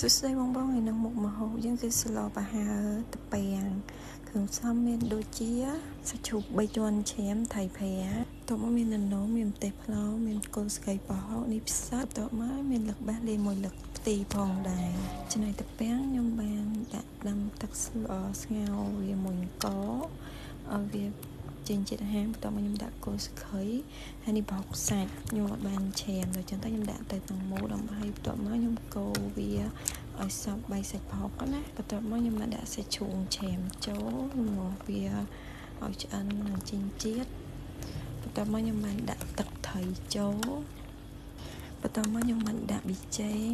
សួស្តីបងៗឯនឹងមុខម្ហូបយើងគឺស្លប្រហើរតពាំងគ្រឿងផ្សំមានដូចជាសាច់ជ្រូក3ជាន់ឈាមថៃប្រាតបមកមាននំមានម្ទេសប្លោកមានគល់ស្កៃប្រហុកនេះផ្សិតតបមកមានលឹកបាសលេមួយលឹកផ្ទីផងដែរចំណែកតពាំងខ្ញុំបានដាក់ដាំទឹកស្ងោរវាមួយអង្គឲ្យវាចេញជាតិអាហារបន្ទាប់មកខ្ញុំដាក់គល់ស្កៃហើយនេះប្រហុកសាច់ខ្ញុំអត់បានឆាដូច្នេះខ្ញុំដាក់ទៅទាំងមូលដើម្បីបន្ទាប់មកខ្ញុំកូរវាឲ្យសព្វបាយសាច់ប្រហុកណាបន្ទាប់មកខ្ញុំបានដាក់សាច់ជ្រូកឆាចូលមកវាឲ្យឆ្អិននិងចេញជាតិបន្ទាប់មកខ្ញុំបានដាក់ទឹកត្រីចូលបន្ទាប់មកខ្ញុំបានដាក់ប៊ីចេង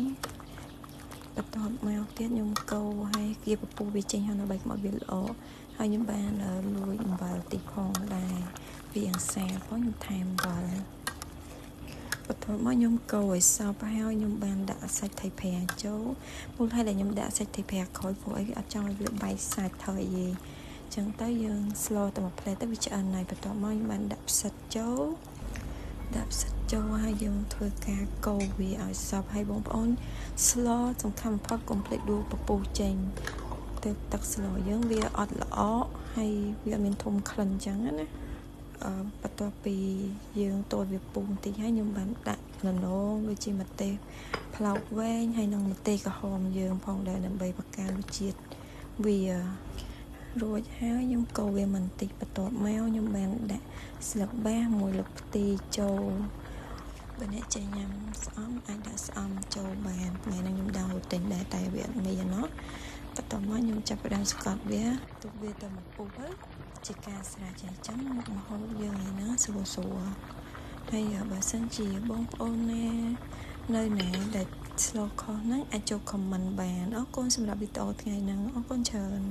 បន្ទាប់មកទៀតខ្ញុំកូរឲ្យវាពពុះវាចេញហើយដើម្បីកុំឲ្យវាល្អហើយខ្ញុំបានលួចអំបិលតិចផងដែរវាអង្សាផងខ្ញុំថែមអំបិលបន្ទាប់មកខ្ញុំកូរឲ្យសព្វហើយខ្ញុំបានដាក់សាច់ថៃប្រាចូលមូលហេតុដែលខ្ញុំដាក់សាច់ថៃប្រាក្រោយព្រោះអីអត់ចង់ឲ្យវាបែកសាច់ថយទេអញ្ចឹងទៅយើងស្លទៅមួយផ្លែទៅវាឆ្អិនហើយបន្ទាប់មកខ្ញុំបានដាក់ផ្សិតចូលហើយយើងធ្វើការកូរវាឲ្យសព្វហើយបងប្អូនស្លសំខាន់បំផុតកុំភ្លេចដួសពពុះចេញទៅទឹកស្លយើងវាអត់ល្អហើយវាអត់មានធំក្លិនអញ្ចឹងណាបន្ទាប់ពីយើងតូចវាពុះបន្តិចហើយខ្ញុំបានដាក់លណងដូចជាម្ទេសប្លោកវែងហើយនិងម្ទេសក្រហមយើងផងដែរដើម្បីបង្កើនរសជាតិវារួចហើយខ្ញុំកូរវាបន្តិចបន្ទាប់មកខ្ញុំបានដាក់ស្លឹកបាសមួយលឹកផ្ទីចូលបើអ្នកចេះញ៉ាំស្អំអាចដាក់ស្អំចូលបានថ្ងៃនេះខ្ញុំដោទិញដែរតែវាអត់មានណោះបន្ទាប់មកខ្ញុំចាប់ផ្ដើមស្កត់វាទុកវាទៅមកពុះទៅជាការស្រេចអញ្ចឹងមុខម្ហូបយើងឯណាស្រួលហើយបើសិនជាបងប្អូនណានៅណាដែលស្លខុសហ្នឹងអាចចូលខមមិនបានអរគុណសម្រាប់វីដេអូថ្ងៃហ្នឹងអរគុណច្រើន